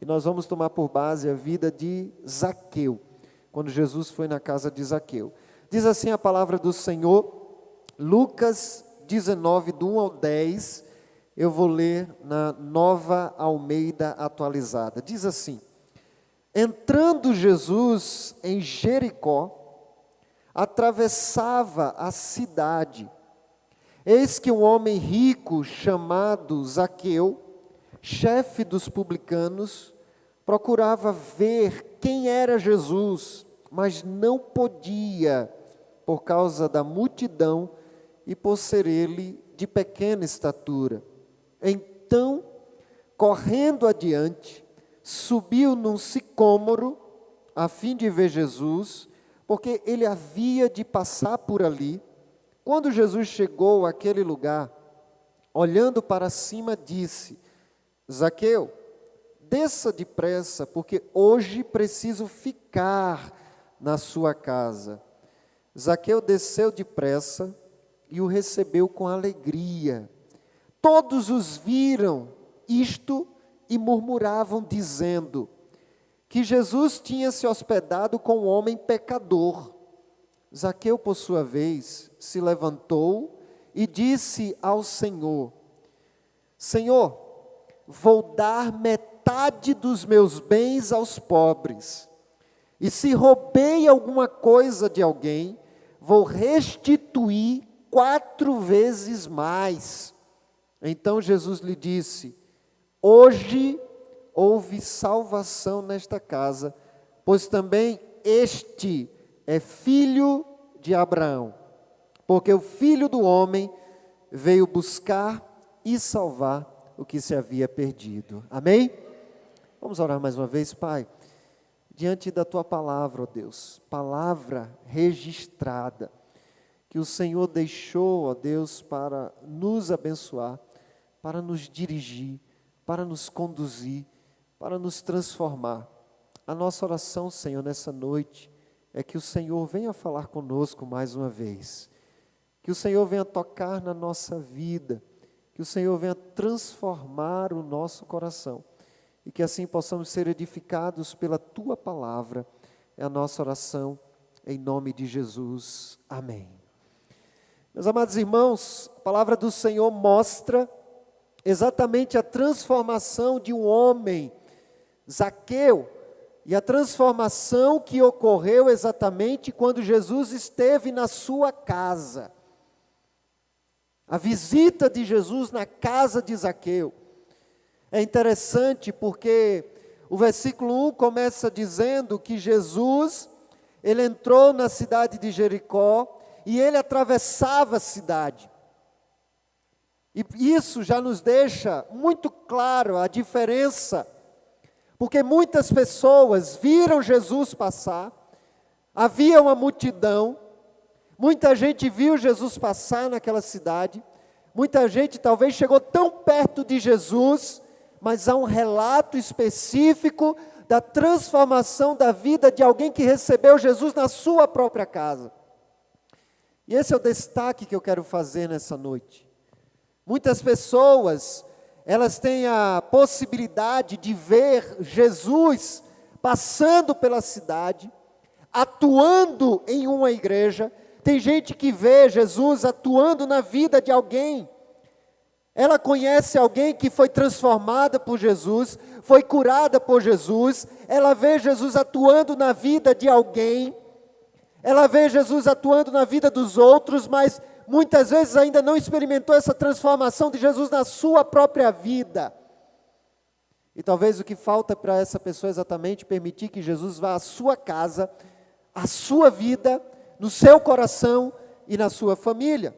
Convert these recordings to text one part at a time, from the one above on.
E nós vamos tomar por base a vida de Zaqueu, quando Jesus foi na casa de Zaqueu. Diz assim a palavra do Senhor, Lucas 19, do 1 ao 10, eu vou ler na Nova Almeida atualizada. Diz assim: entrando Jesus em Jericó, atravessava a cidade. Eis que um homem rico chamado Zaqueu, chefe dos publicanos, procurava ver quem era Jesus, mas não podia, por causa da multidão e por ser ele de pequena estatura. Então, correndo adiante, subiu num sicômoro, a fim de ver Jesus, porque ele havia de passar por ali. Quando Jesus chegou àquele lugar, olhando para cima, disse: Zaqueu, desça depressa, porque hoje preciso ficar na sua casa. Zaqueu desceu depressa e o recebeu com alegria. Todos os viram isto e murmuravam, dizendo que Jesus tinha se hospedado com um homem pecador. Zaqueu, por sua vez, se levantou e disse ao Senhor: Senhor, vou dar metade dos meus bens aos pobres, e se roubei alguma coisa de alguém, vou restituir 4 vezes mais. Então Jesus lhe disse: hoje houve salvação nesta casa, pois também este é filho de Abraão, porque o Filho do Homem veio buscar e salvar o que se havia perdido. Amém? Vamos orar mais uma vez, Pai, diante da Tua palavra, ó Deus, palavra registrada, que o Senhor deixou, ó Deus, para nos abençoar, para nos dirigir, para nos conduzir, para nos transformar. A nossa oração, Senhor, nessa noite, é que o Senhor venha falar conosco mais uma vez, que o Senhor venha tocar na nossa vida, que o Senhor venha transformar o nosso coração, e que assim possamos ser edificados pela Tua palavra. É a nossa oração, em nome de Jesus. Amém. Meus amados irmãos, a palavra do Senhor mostra exatamente a transformação de um homem, Zaqueu, e a transformação que ocorreu exatamente quando Jesus esteve na sua casa. A visita de Jesus na casa de Zaqueu. É interessante porque o versículo 1 começa dizendo que Jesus, ele entrou na cidade de Jericó e ele atravessava a cidade. E isso já nos deixa muito claro a diferença, porque muitas pessoas viram Jesus passar, havia uma multidão, muita gente viu Jesus passar naquela cidade, muita gente talvez chegou tão perto de Jesus, mas há um relato específico da transformação da vida de alguém que recebeu Jesus na sua própria casa. E esse é o destaque que eu quero fazer nessa noite. Muitas pessoas, elas têm a possibilidade de ver Jesus passando pela cidade, atuando em uma igreja. Tem gente que vê Jesus atuando na vida de alguém. Ela conhece alguém que foi transformada por Jesus, foi curada por Jesus. Ela vê Jesus atuando na vida de alguém. Ela vê Jesus atuando na vida dos outros, mas muitas vezes ainda não experimentou essa transformação de Jesus na sua própria vida. E talvez o que falta para essa pessoa é exatamente permitir que Jesus vá à sua casa, à sua vida, no seu coração e na sua família.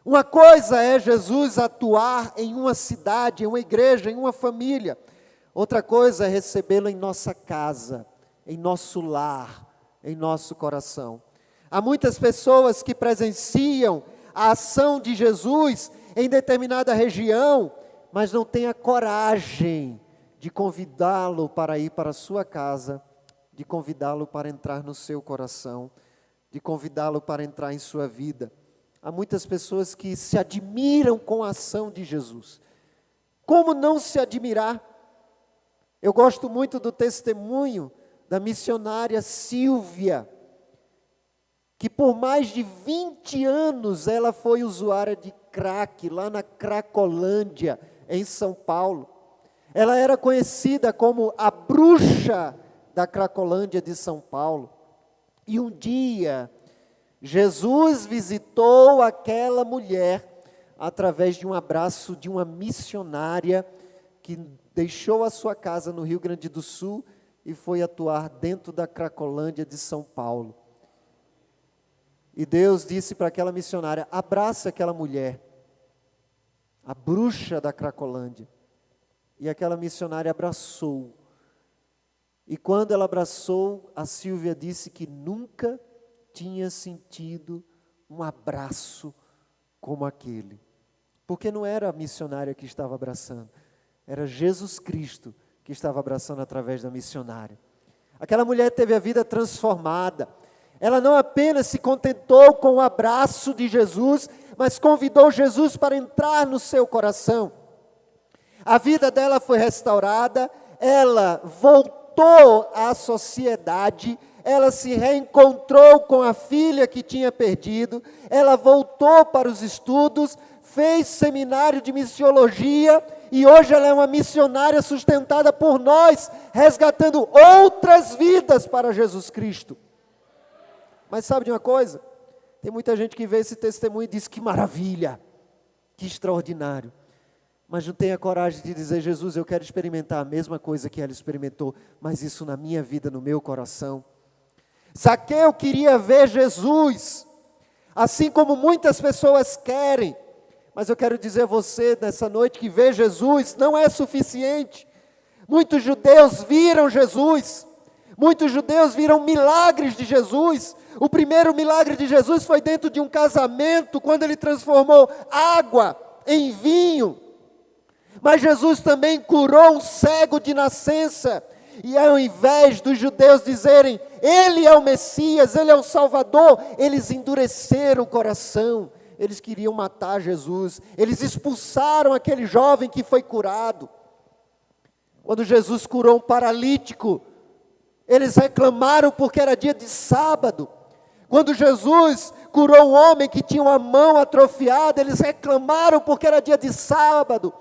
Uma coisa é Jesus atuar em uma cidade, em uma igreja, em uma família. Outra coisa é recebê-lo em nossa casa, em nosso lar, em nosso coração. Há muitas pessoas que presenciam a ação de Jesus em determinada região, mas não têm a coragem de convidá-lo para ir para a sua casa, de convidá-lo para entrar no seu coração, de convidá-lo para entrar em sua vida. Há muitas pessoas que se admiram com a ação de Jesus. Como não se admirar? Eu gosto muito do testemunho da missionária Sílvia, que por mais de 20 anos ela foi usuária de crack, lá na Cracolândia, em São Paulo. Ela era conhecida como a bruxa da Cracolândia de São Paulo. E um dia, Jesus visitou aquela mulher através de um abraço de uma missionária que deixou a sua casa no Rio Grande do Sul e foi atuar dentro da Cracolândia de São Paulo. E Deus disse para aquela missionária: abraça aquela mulher, a bruxa da Cracolândia. E aquela missionária abraçou. E quando ela abraçou, a Sílvia disse que nunca tinha sentido um abraço como aquele. Porque não era a missionária que estava abraçando, era Jesus Cristo que estava abraçando através da missionária. Aquela mulher teve a vida transformada. Ela não apenas se contentou com o abraço de Jesus, mas convidou Jesus para entrar no seu coração. A vida dela foi restaurada, ela voltou à sociedade, ela se reencontrou com a filha que tinha perdido, ela voltou para os estudos, fez seminário de missiologia e hoje ela é uma missionária sustentada por nós, resgatando outras vidas para Jesus Cristo. Mas sabe de uma coisa? Tem muita gente que vê esse testemunho e diz: que maravilha, que extraordinário. Mas não tem a coragem de dizer: Jesus, eu quero experimentar a mesma coisa que ela experimentou, mas isso na minha vida, no meu coração. Zaqueu queria ver Jesus, assim como muitas pessoas querem. Mas eu quero dizer a você nessa noite que ver Jesus não é suficiente. Muitos judeus viram Jesus, muitos judeus viram milagres de Jesus. O primeiro milagre de Jesus foi dentro de um casamento, quando ele transformou água em vinho. Mas Jesus também curou um cego de nascença. E ao invés dos judeus dizerem: Ele é o Messias, Ele é o Salvador, eles endureceram o coração. Eles queriam matar Jesus. Eles expulsaram aquele jovem que foi curado. Quando Jesus curou um paralítico, eles reclamaram porque era dia de sábado. Quando Jesus curou um homem que tinha uma mão atrofiada, eles reclamaram porque era dia de sábado.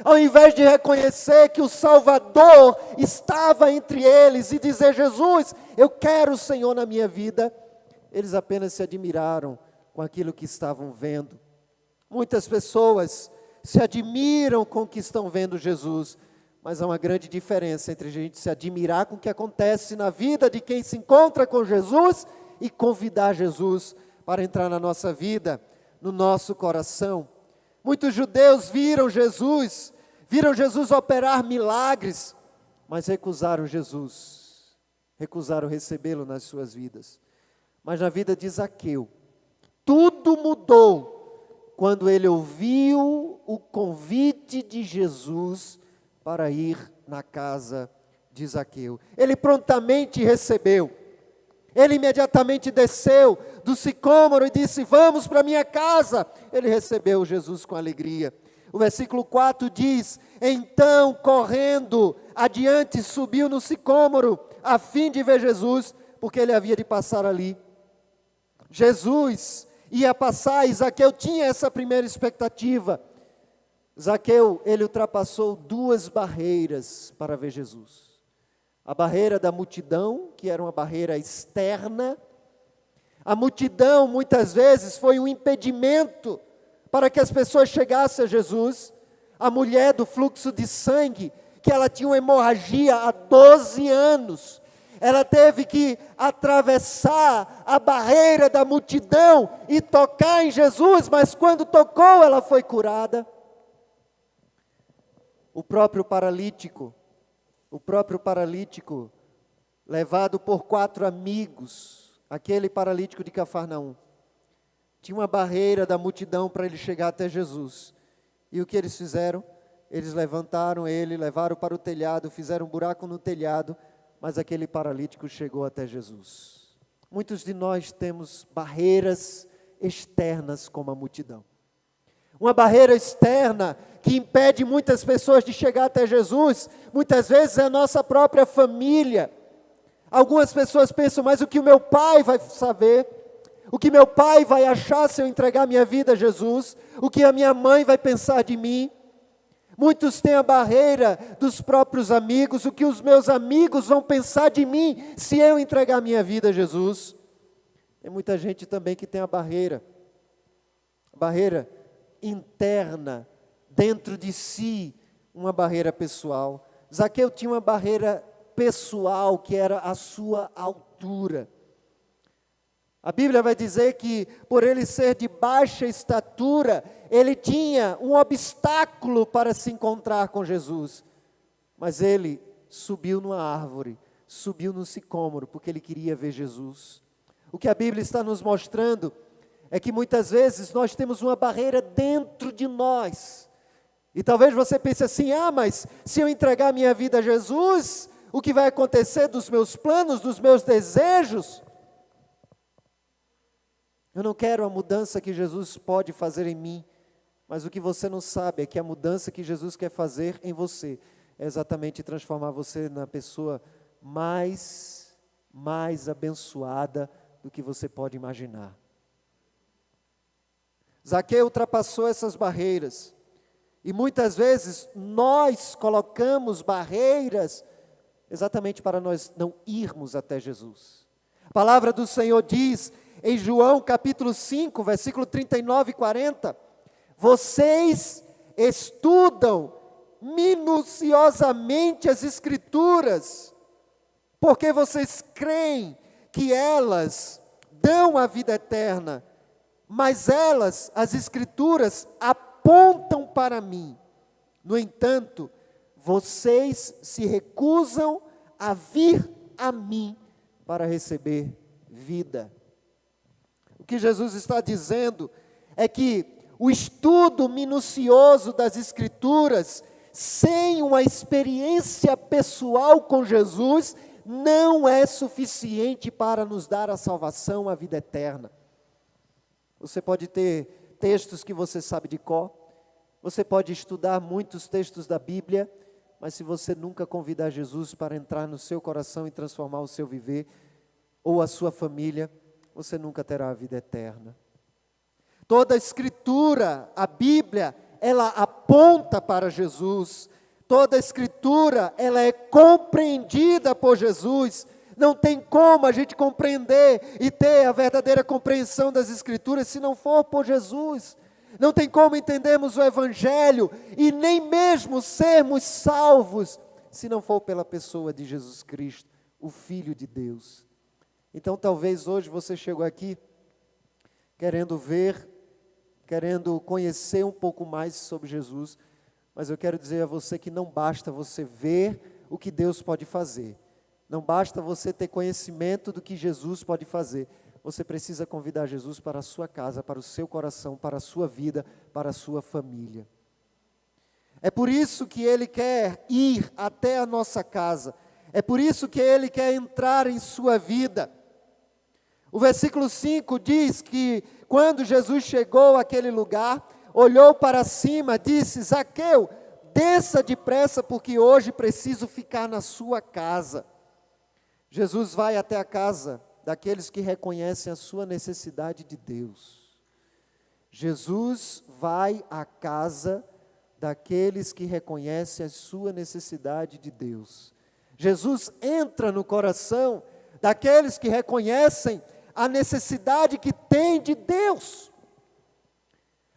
Ao invés de reconhecer que o Salvador estava entre eles e dizer: Jesus, eu quero o Senhor na minha vida, eles apenas se admiraram com aquilo que estavam vendo. Muitas pessoas se admiram com o que estão vendo Jesus, mas há uma grande diferença entre a gente se admirar com o que acontece na vida de quem se encontra com Jesus e convidar Jesus para entrar na nossa vida, no nosso coração. Muitos judeus viram Jesus operar milagres, mas recusaram Jesus, recusaram recebê-lo nas suas vidas. Mas na vida de Zaqueu, tudo mudou quando ele ouviu o convite de Jesus para ir na casa de Zaqueu. Ele prontamente recebeu. Ele imediatamente desceu do sicômoro e disse: vamos para minha casa. Ele recebeu Jesus com alegria. O versículo 4 diz: então, correndo adiante, subiu no sicômoro, a fim de ver Jesus, porque ele havia de passar ali. Jesus ia passar, e Zaqueu tinha essa primeira expectativa. Zaqueu, ele ultrapassou 2 barreiras para ver Jesus. A barreira da multidão, que era uma barreira externa. A multidão, muitas vezes, foi um impedimento para que as pessoas chegassem a Jesus. A mulher do fluxo de sangue, que ela tinha uma hemorragia há 12 anos. Ela teve que atravessar a barreira da multidão e tocar em Jesus, mas quando tocou, ela foi curada. O próprio paralítico, levado por 4 amigos, aquele paralítico de Cafarnaum, tinha uma barreira da multidão para ele chegar até Jesus. E o que eles fizeram? Eles levantaram ele, levaram para o telhado, fizeram um buraco no telhado, mas aquele paralítico chegou até Jesus. Muitos de nós temos barreiras externas como a multidão. Uma barreira externa que impede muitas pessoas de chegar até Jesus, muitas vezes é a nossa própria família. Algumas pessoas pensam, mas o que o meu pai vai saber? O que meu pai vai achar se eu entregar minha vida a Jesus? O que a minha mãe vai pensar de mim? Muitos têm a barreira dos próprios amigos, o que os meus amigos vão pensar de mim se eu entregar minha vida a Jesus? Tem muita gente também que tem a barreira interna, dentro de si, uma barreira pessoal. Zaqueu tinha uma barreira pessoal, que era a sua altura. A Bíblia vai dizer que, por ele ser de baixa estatura, ele tinha um obstáculo para se encontrar com Jesus. Mas ele subiu numa árvore, subiu no sicômoro, porque ele queria ver Jesus. O que a Bíblia está nos mostrando é que muitas vezes nós temos uma barreira dentro de nós. E talvez você pense assim, mas se eu entregar minha vida a Jesus, o que vai acontecer dos meus planos, dos meus desejos? Eu não quero a mudança que Jesus pode fazer em mim, mas o que você não sabe é que a mudança que Jesus quer fazer em você é exatamente transformar você na pessoa mais abençoada do que você pode imaginar. Zaqueu ultrapassou essas barreiras, e muitas vezes nós colocamos barreiras exatamente para nós não irmos até Jesus. A palavra do Senhor diz em João capítulo 5, versículo 39 e 40, vocês estudam minuciosamente as Escrituras, porque vocês creem que elas dão a vida eterna, mas elas, as Escrituras, apontam para mim. No entanto, vocês se recusam a vir a mim para receber vida. O que Jesus está dizendo é que o estudo minucioso das Escrituras, sem uma experiência pessoal com Jesus, não é suficiente para nos dar a salvação, a vida eterna. Você pode ter textos que você sabe de cor, você pode estudar muitos textos da Bíblia, mas se você nunca convidar Jesus para entrar no seu coração e transformar o seu viver, ou a sua família, você nunca terá a vida eterna. Toda a Escritura, a Bíblia, ela aponta para Jesus. Toda a Escritura, ela é compreendida por Jesus. Não tem como a gente compreender e ter a verdadeira compreensão das Escrituras se não for por Jesus. Não tem como entendermos o Evangelho e nem mesmo sermos salvos se não for pela pessoa de Jesus Cristo, o Filho de Deus. Então talvez hoje você chegou aqui querendo conhecer um pouco mais sobre Jesus, mas eu quero dizer a você que não basta você ver o que Deus pode fazer. Não basta você ter conhecimento do que Jesus pode fazer. Você precisa convidar Jesus para a sua casa, para o seu coração, para a sua vida, para a sua família. É por isso que Ele quer ir até a nossa casa. É por isso que Ele quer entrar em sua vida. O versículo 5 diz que quando Jesus chegou àquele lugar, olhou para cima, disse: Zaqueu, desça depressa, porque hoje preciso ficar na sua casa. Jesus vai até a casa daqueles que reconhecem a sua necessidade de Deus. Jesus vai à casa daqueles que reconhecem a sua necessidade de Deus. Jesus entra no coração daqueles que reconhecem a necessidade que tem de Deus.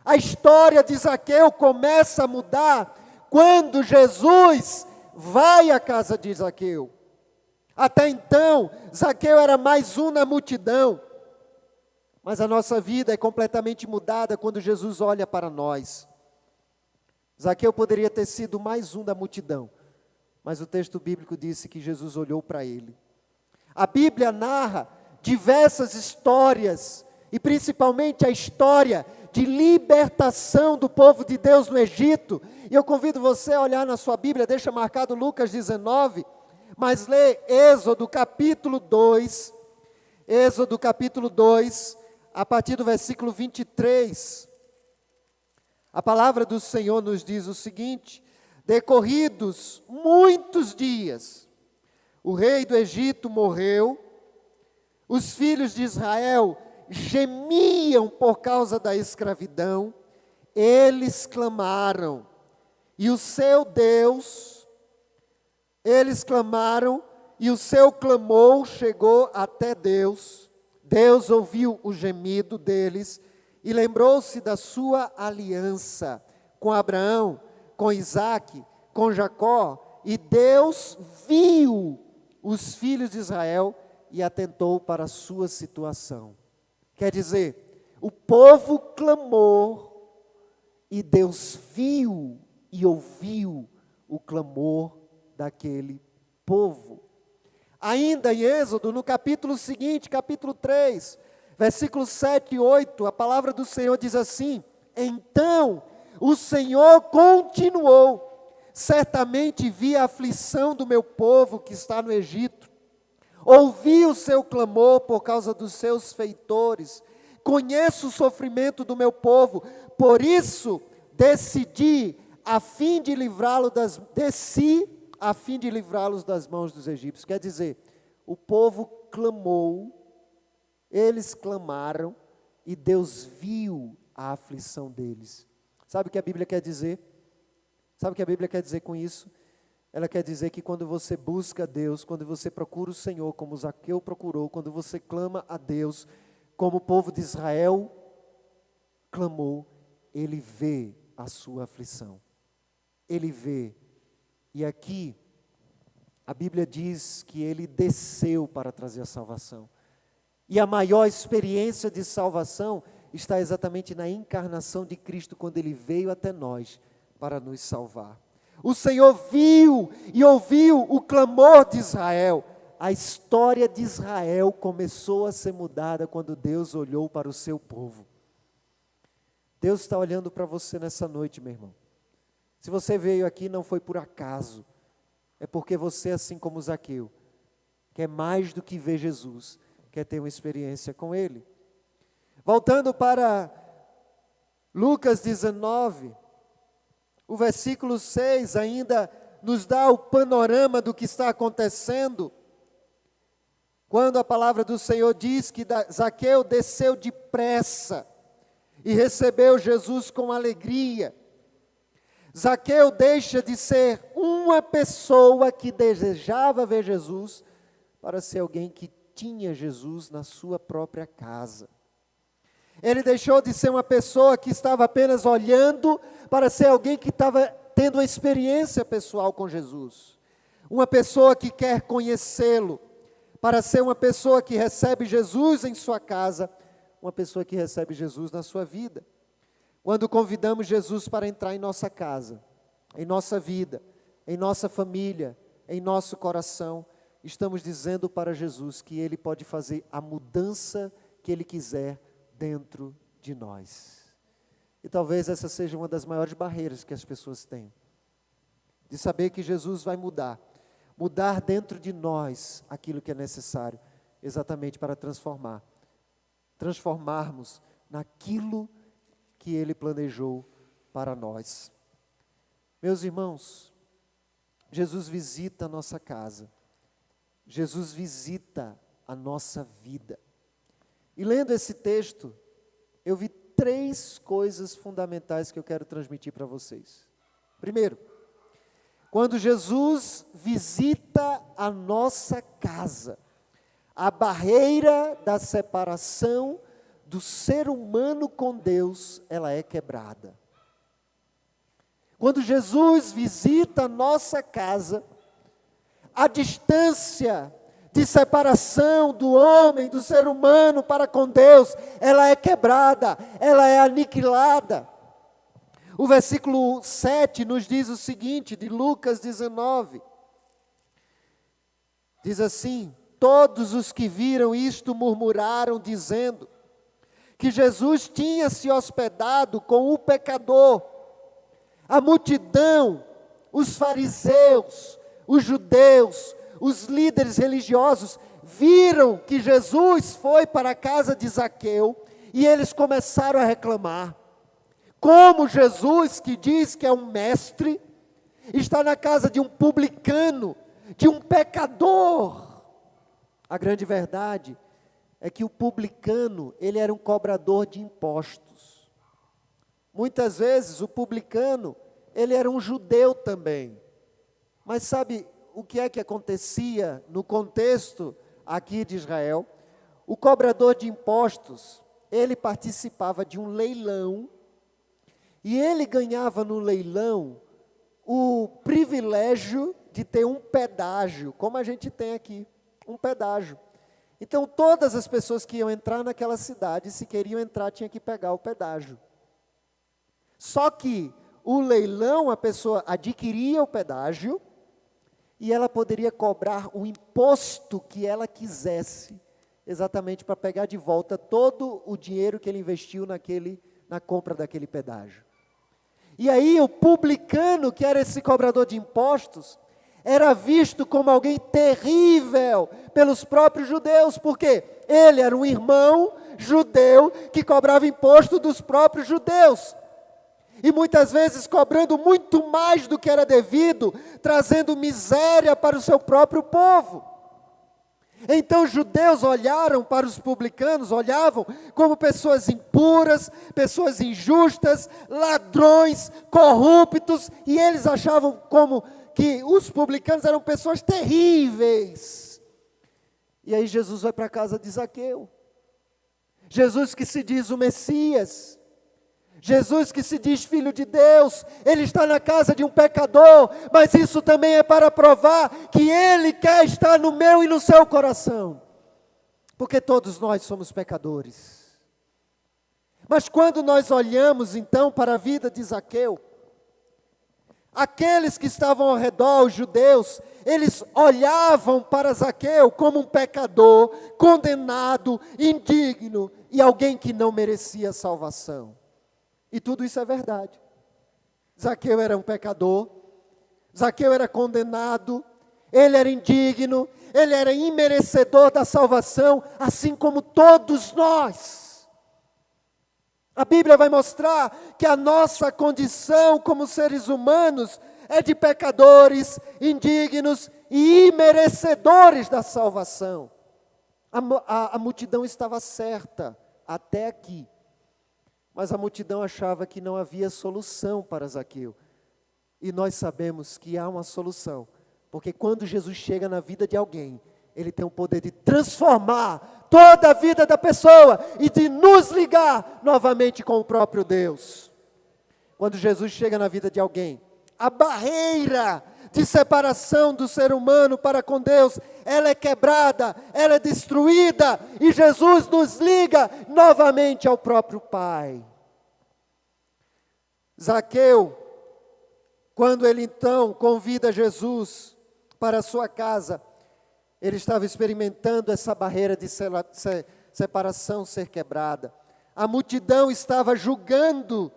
A história de Zaqueu começa a mudar quando Jesus vai à casa de Zaqueu. Até então, Zaqueu era mais um na multidão, mas a nossa vida é completamente mudada quando Jesus olha para nós. Zaqueu poderia ter sido mais um da multidão, mas o texto bíblico disse que Jesus olhou para ele. A Bíblia narra diversas histórias, e principalmente a história de libertação do povo de Deus no Egito. E eu convido você a olhar na sua Bíblia, deixa marcado Lucas 19, mas lê Êxodo capítulo 2, a partir do versículo 23. A palavra do Senhor nos diz o seguinte: decorridos muitos dias, o rei do Egito morreu, os filhos de Israel gemiam por causa da escravidão, eles clamaram, e o seu Deus, eles clamaram, e o seu clamor chegou até Deus. Deus ouviu o gemido deles e lembrou-se da sua aliança com Abraão, com Isaque, com Jacó, e Deus viu os filhos de Israel e atentou para a sua situação. Quer dizer, o povo clamou e Deus viu e ouviu o clamor daquele povo. Ainda em Êxodo, no capítulo seguinte, capítulo 3, versículos 7 e 8, a palavra do Senhor diz assim: então o Senhor continuou, certamente vi a aflição do meu povo que está no Egito, ouvi o seu clamor por causa dos seus feitores, conheço o sofrimento do meu povo, por isso desci a fim de livrá-los das mãos dos egípcios. Quer dizer, o povo clamou, eles clamaram e Deus viu a aflição deles. Sabe o que a Bíblia quer dizer? Sabe o que a Bíblia quer dizer com isso? Ela quer dizer que quando você busca a Deus, quando você procura o Senhor, como Zaqueu procurou, quando você clama a Deus, como o povo de Israel clamou, Ele vê a sua aflição. Ele vê. E aqui, a Bíblia diz que Ele desceu para trazer a salvação. E a maior experiência de salvação está exatamente na encarnação de Cristo, quando Ele veio até nós para nos salvar. O Senhor viu e ouviu o clamor de Israel. A história de Israel começou a ser mudada quando Deus olhou para o seu povo. Deus está olhando para você nessa noite, meu irmão. Se você veio aqui, não foi por acaso. É porque você, assim como Zaqueu, quer mais do que ver Jesus, quer ter uma experiência com Ele. Voltando para Lucas 19, o versículo 6 ainda nos dá o panorama do que está acontecendo. Quando a palavra do Senhor diz que Zaqueu desceu depressa e recebeu Jesus com alegria. Zaqueu deixa de ser uma pessoa que desejava ver Jesus para ser alguém que tinha Jesus na sua própria casa. Ele deixou de ser uma pessoa que estava apenas olhando para ser alguém que estava tendo uma experiência pessoal com Jesus. Uma pessoa que quer conhecê-lo, para ser uma pessoa que recebe Jesus em sua casa, uma pessoa que recebe Jesus na sua vida. Quando convidamos Jesus para entrar em nossa casa, em nossa vida, em nossa família, em nosso coração, estamos dizendo para Jesus que Ele pode fazer a mudança que Ele quiser dentro de nós. E talvez essa seja uma das maiores barreiras que as pessoas têm, de saber que Jesus vai mudar dentro de nós aquilo que é necessário, exatamente para transformarmos naquilo que Ele planejou para nós. Meus irmãos, Jesus visita a nossa casa, Jesus visita a nossa vida. E lendo esse texto, eu vi 3 coisas fundamentais que eu quero transmitir para vocês. Primeiro, quando Jesus visita a nossa casa, a barreira da separação do ser humano com Deus, ela é quebrada. Quando Jesus visita a nossa casa, a distância de separação do homem, do ser humano para com Deus, ela é quebrada, ela é aniquilada. O versículo 7 nos diz o seguinte, de Lucas 19, diz assim: todos os que viram isto murmuraram, dizendo que Jesus tinha se hospedado com o pecador. A multidão, os fariseus, os judeus, os líderes religiosos, viram que Jesus foi para a casa de Zaqueu e eles começaram a reclamar. Como Jesus, que diz que é um mestre, está na casa de um publicano, de um pecador. A grande verdade é que o publicano, ele era um cobrador de impostos. Muitas vezes o publicano, ele era um judeu também. Mas sabe o que é que acontecia no contexto aqui de Israel? O cobrador de impostos, ele participava de um leilão, e ele ganhava no leilão o privilégio de ter um pedágio, como a gente tem aqui, um pedágio. Então, todas as pessoas que iam entrar naquela cidade, se queriam entrar, tinham que pegar o pedágio. Só que o leilão, a pessoa adquiria o pedágio e ela poderia cobrar o imposto que ela quisesse, exatamente para pegar de volta todo o dinheiro que ele investiu na compra daquele pedágio. E aí o publicano, que era esse cobrador de impostos, era visto como alguém terrível pelos próprios judeus, porque ele era um irmão judeu que cobrava imposto dos próprios judeus. E muitas vezes cobrando muito mais do que era devido, trazendo miséria para o seu próprio povo. Então os judeus olharam para os publicanos, olhavam como pessoas impuras, pessoas injustas, ladrões, corruptos, e eles achavam como que os publicanos eram pessoas terríveis. E aí Jesus vai para a casa de Zaqueu. Jesus que se diz o Messias, Jesus que se diz Filho de Deus, ele está na casa de um pecador, mas isso também é para provar que ele quer estar no meu e no seu coração, porque todos nós somos pecadores. Mas quando nós olhamos então para a vida de Zaqueu, aqueles que estavam ao redor, os judeus, eles olhavam para Zaqueu como um pecador, condenado, indigno, e alguém que não merecia salvação. E tudo isso é verdade. Zaqueu era um pecador, Zaqueu era condenado, ele era indigno, ele era imerecedor da salvação, assim como todos nós. A Bíblia vai mostrar que a nossa condição como seres humanos é de pecadores, indignos e imerecedores da salvação. A multidão estava certa até aqui. Mas a multidão achava que não havia solução para Zaqueu. E nós sabemos que há uma solução. Porque quando Jesus chega na vida de alguém, ele tem o poder de transformar toda a vida da pessoa e de nos ligar novamente com o próprio Deus. Quando Jesus chega na vida de alguém, a barreira de separação do ser humano para com Deus, ela é quebrada, ela é destruída, e Jesus nos liga novamente ao próprio Pai. Zaqueu, quando ele então convida Jesus para a sua casa, ele estava experimentando essa barreira de separação ser quebrada. A multidão estava julgando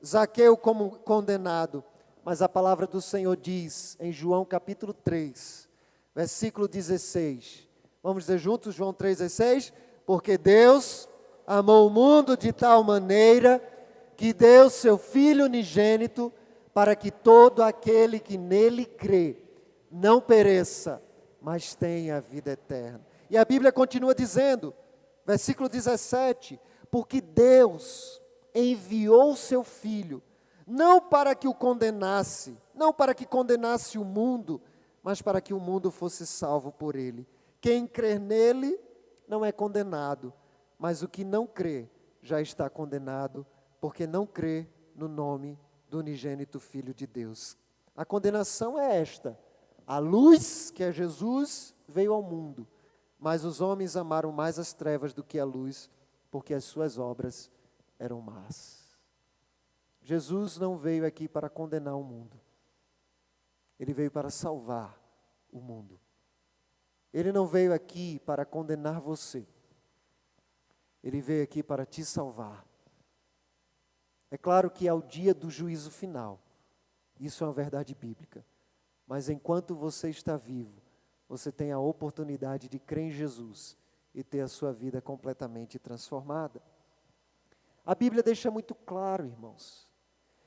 Zaqueu como condenado. Mas a palavra do Senhor diz, em João capítulo 3, versículo 16. Vamos dizer juntos, João 3,16? Porque Deus amou o mundo de tal maneira que deu seu Filho unigênito para que todo aquele que nele crê não pereça, mas tenha a vida eterna. E a Bíblia continua dizendo, versículo 17, porque Deus enviou seu Filho, não para que o condenasse, não para que condenasse o mundo, mas para que o mundo fosse salvo por ele. Quem crer nele não é condenado, mas o que não crê já está condenado, porque não crê no nome do unigênito Filho de Deus. A condenação é esta: a luz, que é Jesus, veio ao mundo, mas os homens amaram mais as trevas do que a luz, porque as suas obras eram más. Jesus não veio aqui para condenar o mundo. Ele veio para salvar o mundo. Ele não veio aqui para condenar você. Ele veio aqui para te salvar. É claro que é o dia do juízo final. Isso é uma verdade bíblica. Mas enquanto você está vivo, você tem a oportunidade de crer em Jesus e ter a sua vida completamente transformada. A Bíblia deixa muito claro, irmãos,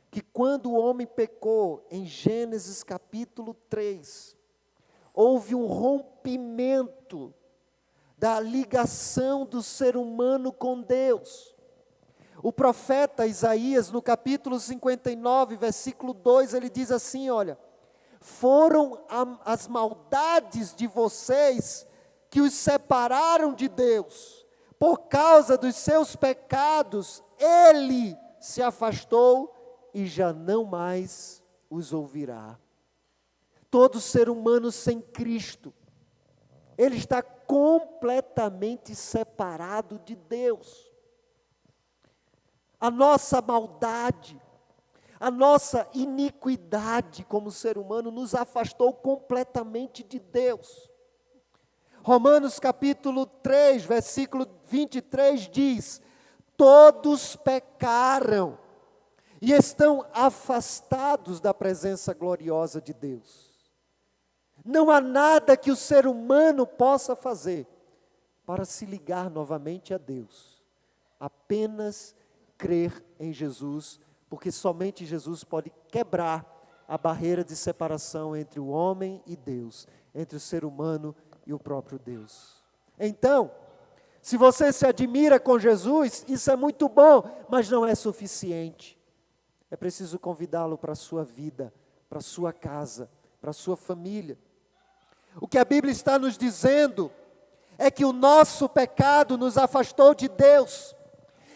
que quando o homem pecou, em Gênesis capítulo 3, houve um rompimento da ligação do ser humano com Deus. O profeta Isaías, no capítulo 59, versículo 2, ele diz assim, olha, foram as maldades de vocês que os separaram de Deus. Por causa dos seus pecados, Ele se afastou e já não mais os ouvirá. Todo ser humano sem Cristo, ele está completamente separado de Deus. A nossa maldade, a nossa iniquidade como ser humano nos afastou completamente de Deus. Romanos capítulo 3, versículo 23 diz: todos pecaram e estão afastados da presença gloriosa de Deus. Não há nada que o ser humano possa fazer para se ligar novamente a Deus. Apenas crer em Jesus, porque somente Jesus pode quebrar a barreira de separação entre o homem e Deus, entre o ser humano e o próprio Deus. Então, se você se admira com Jesus, isso é muito bom, mas não é suficiente. É preciso convidá-lo para a sua vida, para a sua casa, para a sua família. O que a Bíblia está nos dizendo é que o nosso pecado nos afastou de Deus.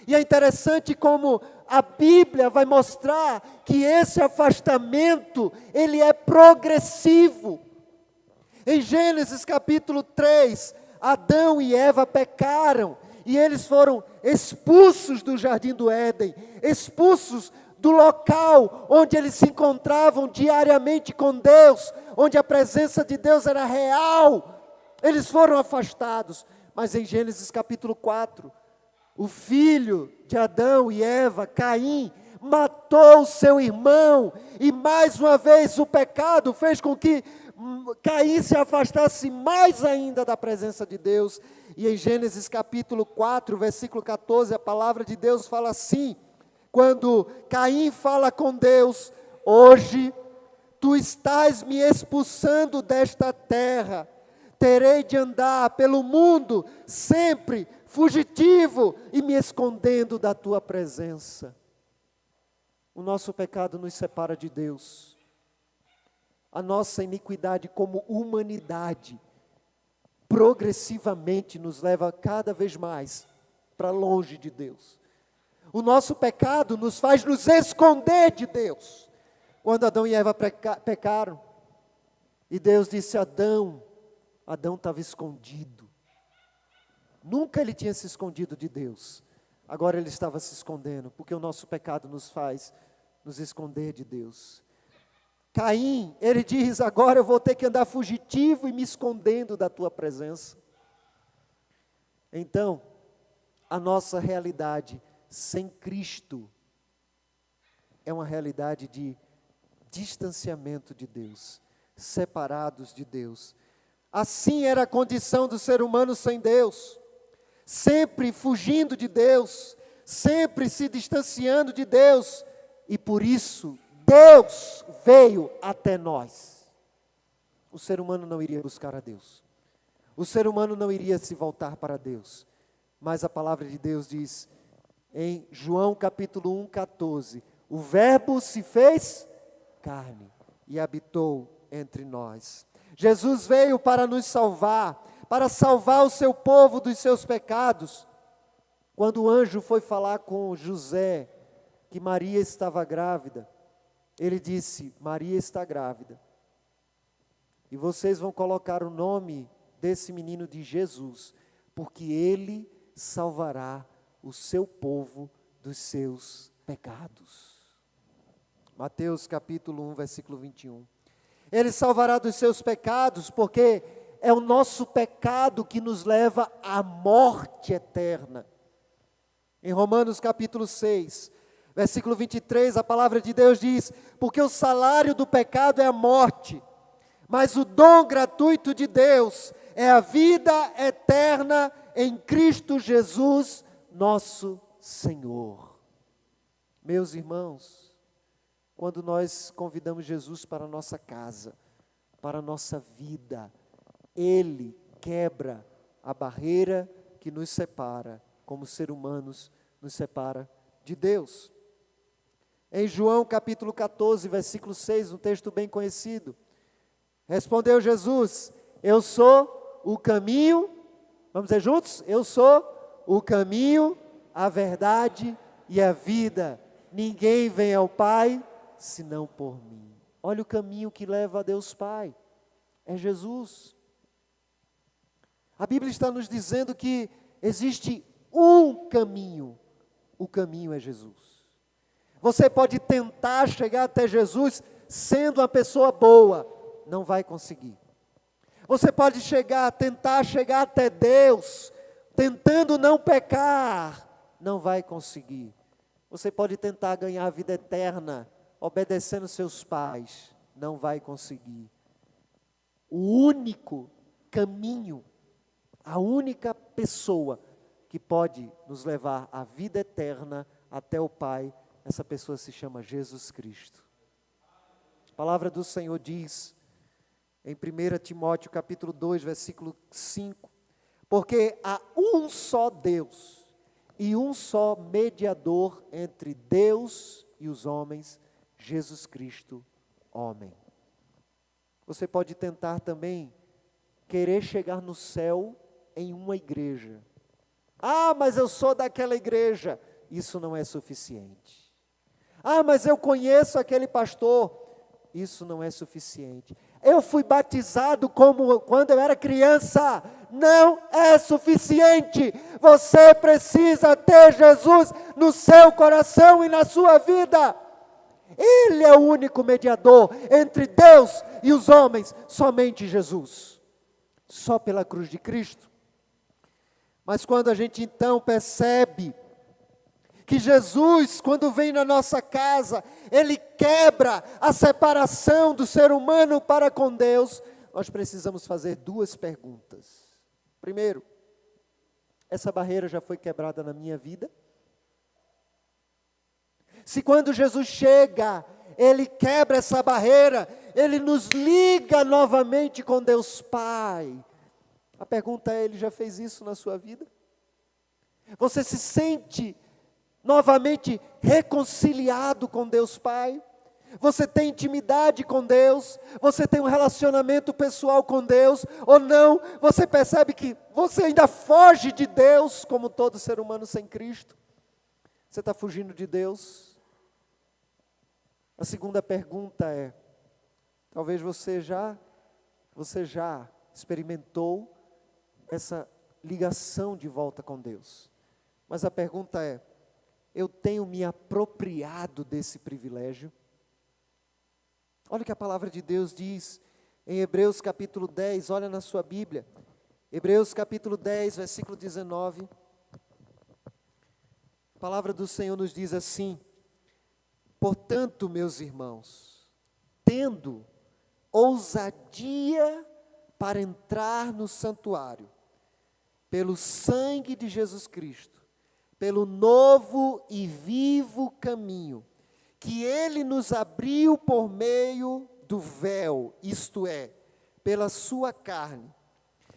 E é interessante como a Bíblia vai mostrar que esse afastamento, ele é progressivo. Em Gênesis capítulo 3, Adão e Eva pecaram e eles foram expulsos do jardim do Éden, expulsos do local onde eles se encontravam diariamente com Deus, onde a presença de Deus era real. Eles foram afastados. Mas em Gênesis capítulo 4, o filho de Adão e Eva, Caim, matou seu irmão, e mais uma vez o pecado fez com que Caim se afastasse mais ainda da presença de Deus. E em Gênesis capítulo 4, versículo 14, a palavra de Deus fala assim, quando Caim fala com Deus: hoje tu estás me expulsando desta terra, terei de andar pelo mundo sempre fugitivo e me escondendo da tua presença. O nosso pecado nos separa de Deus. A nossa iniquidade como humanidade progressivamente nos leva cada vez mais para longe de Deus. O nosso pecado nos faz nos esconder de Deus. Quando Adão e Eva pecaram, e Deus disse a Adão, Adão estava escondido. Nunca ele tinha se escondido de Deus. Agora ele estava se escondendo, porque o nosso pecado nos faz nos esconder de Deus. Caim, ele diz: agora eu vou ter que andar fugitivo e me escondendo da tua presença. Então, a nossa realidade sem Cristo é uma realidade de distanciamento de Deus, separados de Deus. Assim era a condição do ser humano sem Deus, sempre fugindo de Deus, sempre se distanciando de Deus, e por isso Deus veio até nós. O ser humano não iria buscar a Deus, o ser humano não iria se voltar para Deus, mas a palavra de Deus diz em João capítulo 1, 14, o verbo se fez carne e habitou entre nós. Jesus veio para nos salvar, para salvar o seu povo dos seus pecados. Quando o anjo foi falar com José, que Maria estava grávida, ele disse: Maria está grávida, e vocês vão colocar o nome desse menino de Jesus, porque ele salvará o seu povo dos seus pecados. Mateus capítulo 1, versículo 21. Ele salvará dos seus pecados, porque é o nosso pecado que nos leva à morte eterna. Em Romanos capítulo 6, versículo 23, a palavra de Deus diz: porque o salário do pecado é a morte, mas o dom gratuito de Deus é a vida eterna em Cristo Jesus, nosso Senhor. Meus irmãos, quando nós convidamos Jesus para a nossa casa, para a nossa vida, Ele quebra a barreira que nos separa, como seres humanos, nos separa de Deus. Em João capítulo 14, versículo 6, um texto bem conhecido, respondeu Jesus: eu sou o caminho, vamos dizer juntos? Eu sou o caminho, a verdade e a vida. Ninguém vem ao Pai, senão por mim. Olha o caminho que leva a Deus Pai, é Jesus. A Bíblia está nos dizendo que existe um caminho, o caminho é Jesus. Você pode tentar chegar até Jesus sendo uma pessoa boa, não vai conseguir. Você pode tentar chegar até Deus, tentando não pecar, não vai conseguir. Você pode tentar ganhar a vida eterna, obedecendo seus pais, não vai conseguir. O único caminho, a única pessoa que pode nos levar à vida eterna até o Pai, essa pessoa se chama Jesus Cristo. A palavra do Senhor diz, em 1 Timóteo capítulo 2, versículo 5, porque há um só Deus e um só mediador entre Deus e os homens, Jesus Cristo, homem. Você pode tentar também querer chegar no céu em uma igreja. Ah, mas eu sou daquela igreja. Isso não é suficiente. Ah, mas eu conheço aquele pastor. Isso não é suficiente. Eu fui batizado quando eu era criança. Não é suficiente. Você precisa ter Jesus no seu coração e na sua vida. Ele é o único mediador entre Deus e os homens, somente Jesus. Só pela cruz de Cristo. Mas quando a gente então percebe que Jesus, quando vem na nossa casa, Ele quebra a separação do ser humano para com Deus, nós precisamos fazer duas perguntas. Primeiro, essa barreira já foi quebrada na minha vida? Se quando Jesus chega, Ele quebra essa barreira, Ele nos liga novamente com Deus Pai. A pergunta é, Ele já fez isso na sua vida? Você se sente novamente reconciliado com Deus Pai? Você tem intimidade com Deus? Você tem um relacionamento pessoal com Deus? Ou não? Você percebe que você ainda foge de Deus, como todo ser humano sem Cristo? Você está fugindo de Deus? A segunda pergunta é, talvez você já experimentou essa ligação de volta com Deus. Mas a pergunta é, eu tenho me apropriado desse privilégio? Olha o que a palavra de Deus diz em Hebreus capítulo 10, olha na sua Bíblia. Hebreus capítulo 10, versículo 19. A palavra do Senhor nos diz assim: portanto, meus irmãos, tendo ousadia para entrar no santuário, pelo sangue de Jesus Cristo, pelo novo e vivo caminho, que Ele nos abriu por meio do véu, isto é, pela sua carne,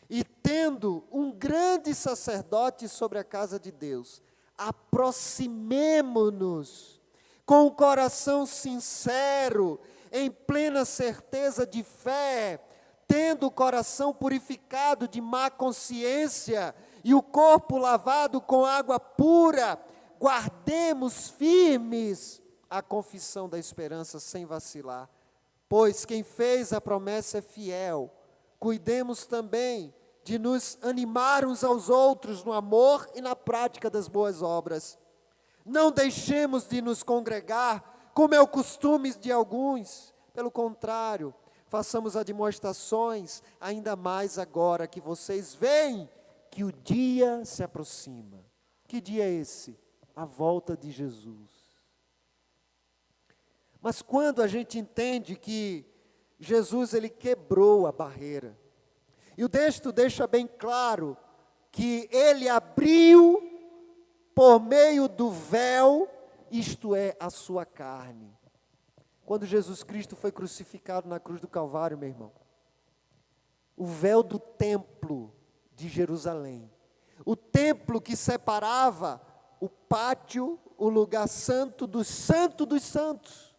e tendo um grande sacerdote sobre a casa de Deus, aproximemo-nos com o coração sincero, em plena certeza de fé, tendo o coração purificado de má consciência e o corpo lavado com água pura, guardemos firmes a confissão da esperança sem vacilar, pois quem fez a promessa é fiel. Cuidemos também de nos animar uns aos outros no amor e na prática das boas obras. Não deixemos de nos congregar, como é o costume de alguns. Pelo contrário, façamos admoestações, ainda mais agora que vocês veem que o dia se aproxima. Que dia é esse? A volta de Jesus. Mas quando a gente entende que Jesus, Ele quebrou a barreira, e o texto deixa bem claro que Ele abriu por meio do véu, isto é, a sua carne. Quando Jesus Cristo foi crucificado na cruz do Calvário, meu irmão, o véu do templo de Jerusalém, o templo que separava o pátio, o lugar santo dos santos,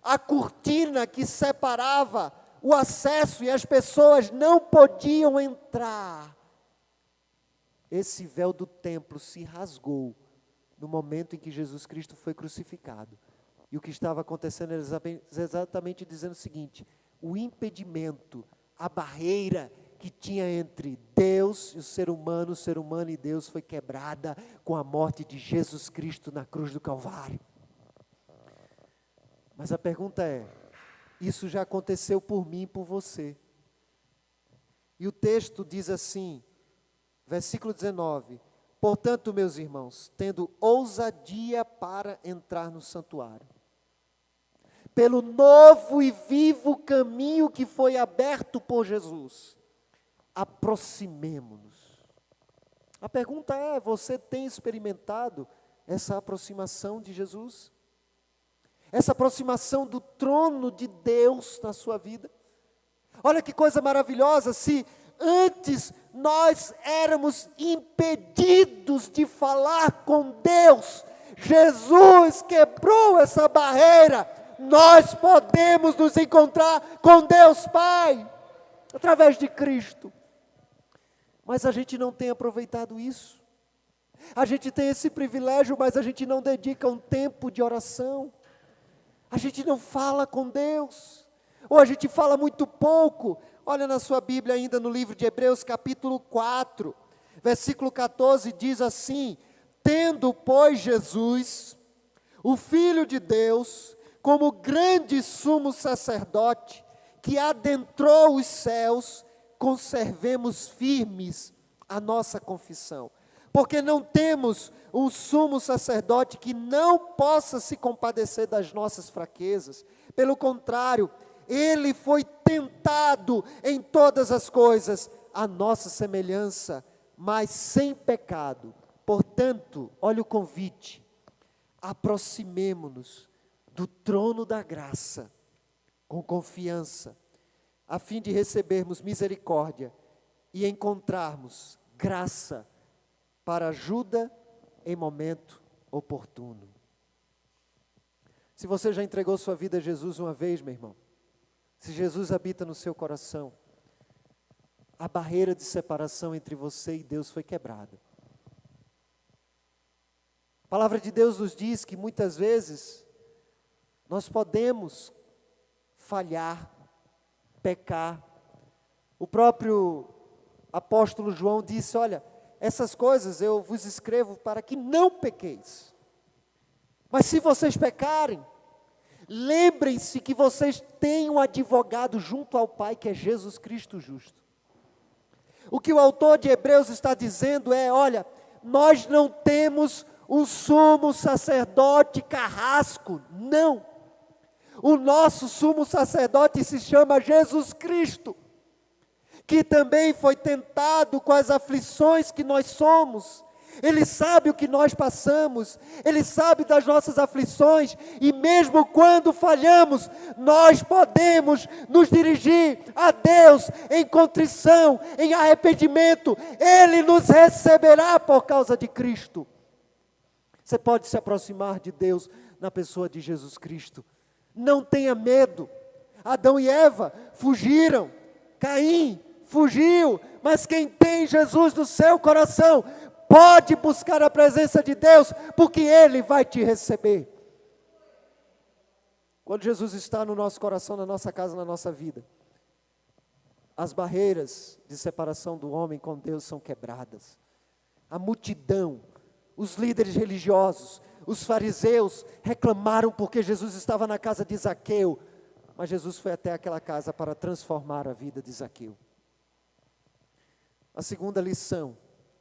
a cortina que separava o acesso e as pessoas não podiam entrar. Esse véu do templo se rasgou no momento em que Jesus Cristo foi crucificado. E o que estava acontecendo era exatamente dizendo o seguinte: o impedimento, a barreira que tinha entre Deus e o ser humano e Deus foi quebrada com a morte de Jesus Cristo na cruz do Calvário. Mas a pergunta é, isso já aconteceu por mim e por você. E o texto diz assim, versículo 19: portanto, meus irmãos, tendo ousadia para entrar no santuário, pelo novo e vivo caminho que foi aberto por Jesus, aproximemo-nos. A pergunta é, você tem experimentado essa aproximação de Jesus? Essa aproximação do trono de Deus na sua vida? Olha que coisa maravilhosa, se antes nós éramos impedidos de falar com Deus, Jesus quebrou essa barreira, nós podemos nos encontrar com Deus Pai, através de Cristo. Mas a gente não tem aproveitado isso. A gente tem esse privilégio, mas a gente não dedica um tempo de oração. A gente não fala com Deus, ou a gente fala muito pouco. Olha na sua Bíblia ainda no livro de Hebreus capítulo 4, versículo 14, diz assim: tendo, pois, Jesus, o Filho de Deus, como grande sumo sacerdote, que adentrou os céus, conservemos firmes a nossa confissão. Porque não temos um sumo sacerdote que não possa se compadecer das nossas fraquezas. Pelo contrário, ele foi tentado em todas as coisas, à nossa semelhança, mas sem pecado. Portanto, olha o convite, aproximemo-nos do trono da graça, com confiança, a fim de recebermos misericórdia e encontrarmos graça para ajuda em momento oportuno. Se você já entregou sua vida a Jesus uma vez, meu irmão, se Jesus habita no seu coração, a barreira de separação entre você e Deus foi quebrada. A palavra de Deus nos diz que muitas vezes nós podemos falhar, pecar. O próprio apóstolo João disse, olha, essas coisas eu vos escrevo para que não pequeis. Mas se vocês pecarem, lembrem-se que vocês têm um advogado junto ao Pai, que é Jesus Cristo justo. O que o autor de Hebreus está dizendo é, olha, nós não temos um sumo sacerdote carrasco, não. O nosso sumo sacerdote se chama Jesus Cristo, que também foi tentado com as aflições que nós somos. Ele sabe o que nós passamos, Ele sabe das nossas aflições, e mesmo quando falhamos, nós podemos nos dirigir a Deus em contrição, em arrependimento. Ele nos receberá por causa de Cristo. Você pode se aproximar de Deus na pessoa de Jesus Cristo. Não tenha medo. Adão e Eva fugiram, Caim fugiu, mas quem tem Jesus no seu coração, pode buscar a presença de Deus, porque Ele vai te receber. Quando Jesus está no nosso coração, na nossa casa, na nossa vida, as barreiras de separação do homem com Deus são quebradas. A multidão, os líderes religiosos, os fariseus reclamaram porque Jesus estava na casa de Zaqueu, mas Jesus foi até aquela casa para transformar a vida de Zaqueu. A segunda lição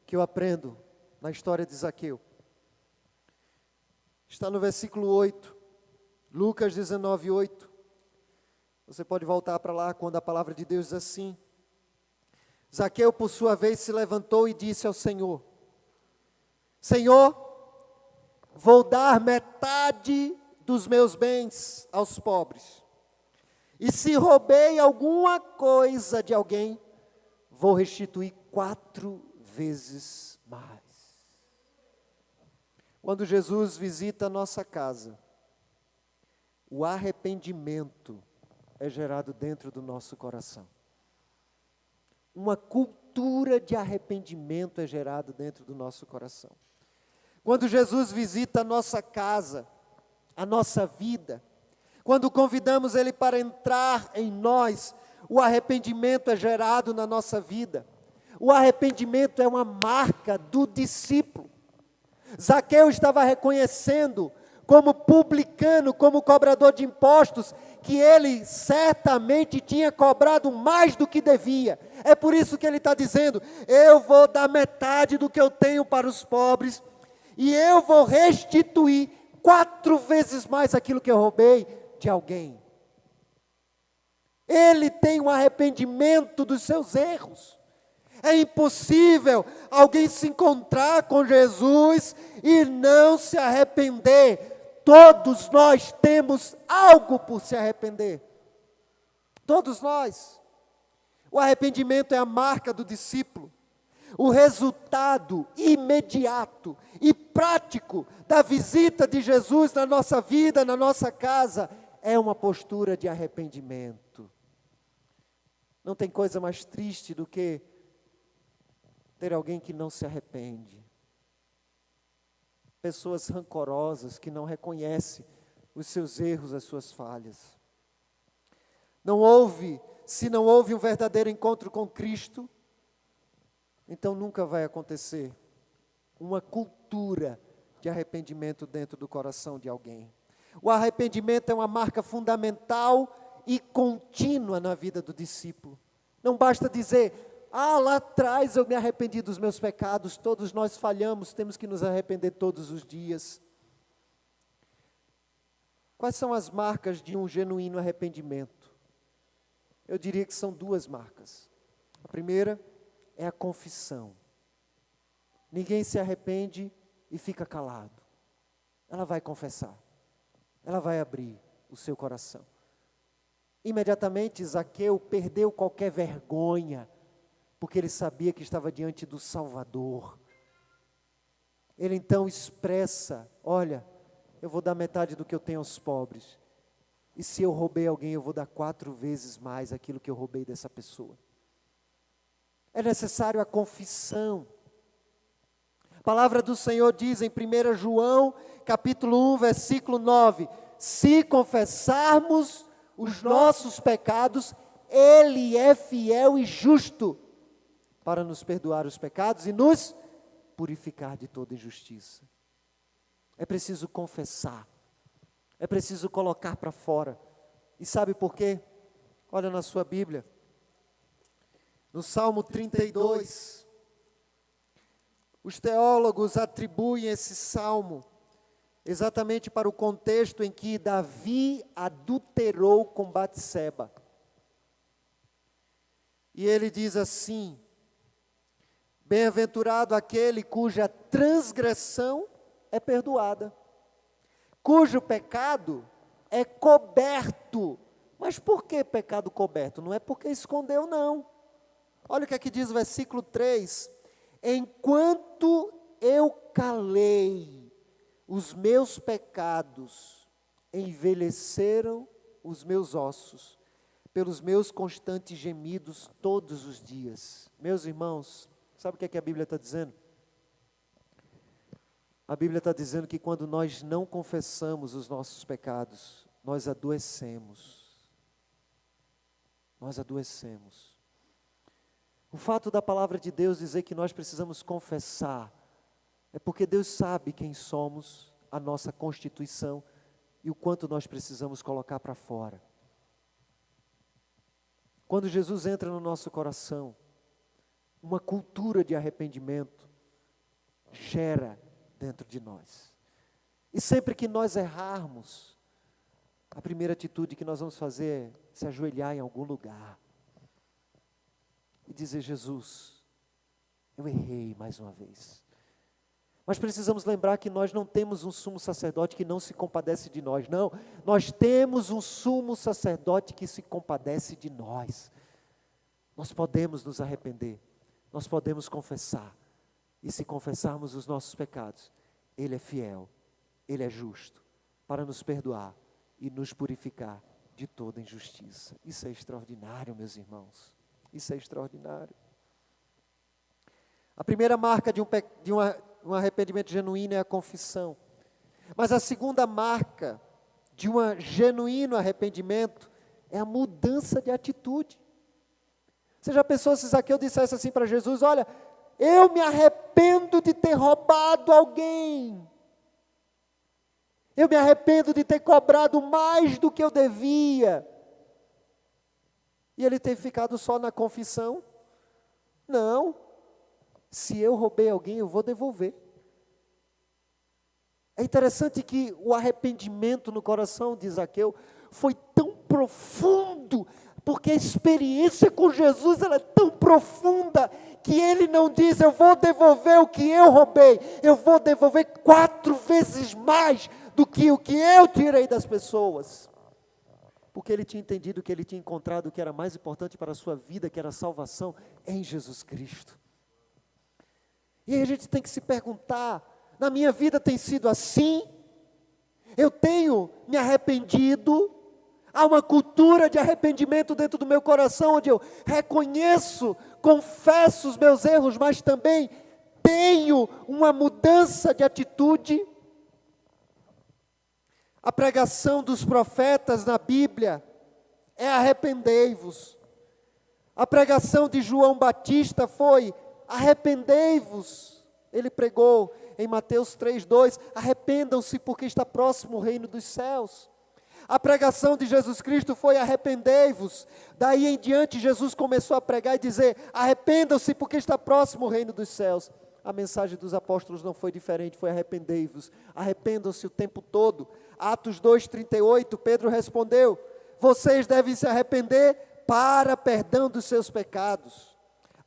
que eu aprendo na história de Zaqueu está no versículo 8, Lucas 19, 8. Você pode voltar para lá quando a palavra de Deus diz assim: Zaqueu, por sua vez, se levantou e disse ao Senhor: Senhor, vou dar metade dos meus bens aos pobres. E se roubei alguma coisa de alguém, vou restituir 4 vezes mais. Quando Jesus visita a nossa casa, o arrependimento é gerado dentro do nosso coração. Uma cultura de arrependimento é gerada dentro do nosso coração. Quando Jesus visita a nossa casa, a nossa vida, quando convidamos Ele para entrar em nós, o arrependimento é gerado na nossa vida. O arrependimento é uma marca do discípulo. Zaqueu estava reconhecendo, como publicano, como cobrador de impostos, que ele certamente tinha cobrado mais do que devia. É por isso que ele está dizendo: eu vou dar metade do que eu tenho para os pobres, e eu vou restituir 4 vezes mais aquilo que eu roubei de alguém. Ele tem um arrependimento dos seus erros. É impossível alguém se encontrar com Jesus e não se arrepender. Todos nós temos algo por se arrepender. Todos nós. O arrependimento é a marca do discípulo. O resultado imediato e prático da visita de Jesus na nossa vida, na nossa casa, é uma postura de arrependimento. Não tem coisa mais triste do que ter alguém que não se arrepende. Pessoas rancorosas que não reconhecem os seus erros, as suas falhas. Se não houve um verdadeiro encontro com Cristo, então nunca vai acontecer uma cultura de arrependimento dentro do coração de alguém. O arrependimento é uma marca fundamental e contínua na vida do discípulo. Não basta dizer: lá atrás eu me arrependi dos meus pecados. Todos nós falhamos, temos que nos arrepender todos os dias. Quais são as marcas de um genuíno arrependimento? Eu diria que são 2 marcas. A primeira é a confissão. Ninguém se arrepende e fica calado. Ela vai confessar. Ela vai abrir o seu coração. Imediatamente Zaqueu perdeu qualquer vergonha, porque ele sabia que estava diante do Salvador. Ele então expressa: olha, eu vou dar metade do que eu tenho aos pobres. E se eu roubei alguém, eu vou dar 4 vezes mais aquilo que eu roubei dessa pessoa. É necessário a confissão. A palavra do Senhor diz em 1 João, capítulo 1, versículo 9: se confessarmos os nossos pecados, Ele é fiel e justo para nos perdoar os pecados e nos purificar de toda injustiça. É preciso confessar. É preciso colocar para fora. E sabe por quê? Olha na sua Bíblia. No Salmo 32, os teólogos atribuem esse salmo exatamente para o contexto em que Davi adulterou com Batseba. E ele diz assim: bem-aventurado aquele cuja transgressão é perdoada, cujo pecado é coberto. Mas por que pecado coberto? Não é porque escondeu, não. Olha o que aqui diz o versículo 3: enquanto eu calei, os meus pecados envelheceram os meus ossos, pelos meus constantes gemidos todos os dias. Meus irmãos, sabe o que é que a Bíblia está dizendo? A Bíblia está dizendo que quando nós não confessamos os nossos pecados, nós adoecemos. Nós adoecemos. O fato da palavra de Deus dizer que nós precisamos confessar, é porque Deus sabe quem somos, a nossa constituição e o quanto nós precisamos colocar para fora. Quando Jesus entra no nosso coração, uma cultura de arrependimento gera dentro de nós. E sempre que nós errarmos, a primeira atitude que nós vamos fazer é se ajoelhar em algum lugar e dizer: Jesus, eu errei mais uma vez. Mas precisamos lembrar que nós não temos um sumo sacerdote que não se compadece de nós, não. Nós temos um sumo sacerdote que se compadece de nós. Nós podemos nos arrepender, nós podemos confessar. E se confessarmos os nossos pecados, Ele é fiel, Ele é justo, para nos perdoar e nos purificar de toda injustiça. Isso é extraordinário, meus irmãos. Isso é extraordinário. A primeira marca de um arrependimento genuíno é a confissão. Mas a segunda marca de um genuíno arrependimento é a mudança de atitude. Você já pensou se Zaqueu dissesse assim para Jesus: olha, eu me arrependo de ter roubado alguém. Eu me arrependo de ter cobrado mais do que eu devia. E ele ter ficado só na confissão? Não. Se eu roubei alguém, eu vou devolver. É interessante que o arrependimento no coração de Zaqueu foi tão profundo, porque a experiência com Jesus ela é tão profunda, que ele não diz: eu vou devolver o que eu roubei, eu vou devolver 4 vezes mais do que o que eu tirei das pessoas. Porque ele tinha entendido que ele tinha encontrado o que era mais importante para a sua vida, que era a salvação em Jesus Cristo. E aí a gente tem que se perguntar: na minha vida tem sido assim? Eu tenho me arrependido? Há uma cultura de arrependimento dentro do meu coração, onde eu reconheço, confesso os meus erros, mas também tenho uma mudança de atitude? A pregação dos profetas na Bíblia é arrependei-vos. A pregação de João Batista foi arrependei-vos. Ele pregou em Mateus 3:2, arrependam-se porque está próximo o reino dos céus. A pregação de Jesus Cristo foi arrependei-vos. Daí em diante Jesus começou a pregar e dizer: arrependam-se porque está próximo o reino dos céus. A mensagem dos apóstolos não foi diferente, foi arrependei-vos. Arrependam-se o tempo todo. Atos 2:38, Pedro respondeu: vocês devem se arrepender para perdão dos seus pecados.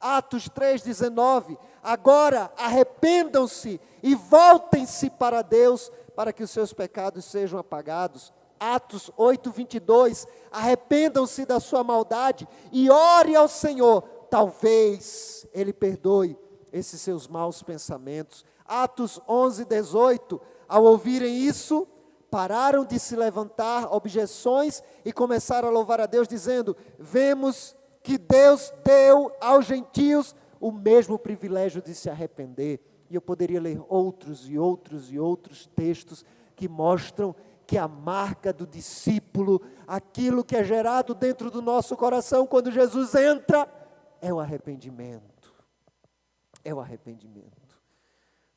Atos 3:19, agora arrependam-se e voltem-se para Deus, para que os seus pecados sejam apagados. Atos 8:22, arrependam-se da sua maldade e ore ao Senhor, talvez Ele perdoe esses seus maus pensamentos. Atos 11:18, ao ouvirem isso, pararam de se levantar objeções e começaram a louvar a Deus, dizendo: vemos que Deus deu aos gentios o mesmo privilégio de se arrepender. E eu poderia ler outros e outros e outros textos que mostram que a marca do discípulo, aquilo que é gerado dentro do nosso coração quando Jesus entra, é o arrependimento. É o arrependimento.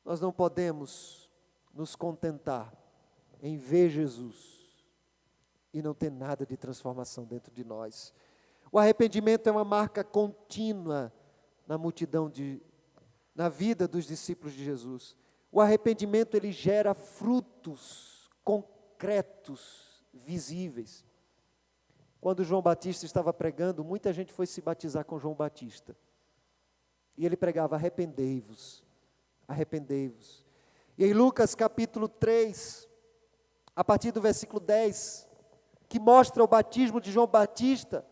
Nós não podemos nos contentar em ver Jesus e não ter nada de transformação dentro de nós. O arrependimento é uma marca contínua na vida dos discípulos de Jesus. O arrependimento, ele gera frutos concretos, visíveis. Quando João Batista estava pregando, muita gente foi se batizar com João Batista. E ele pregava: arrependei-vos, arrependei-vos. E em Lucas capítulo 3, a partir do versículo 10, que mostra o batismo de João Batista,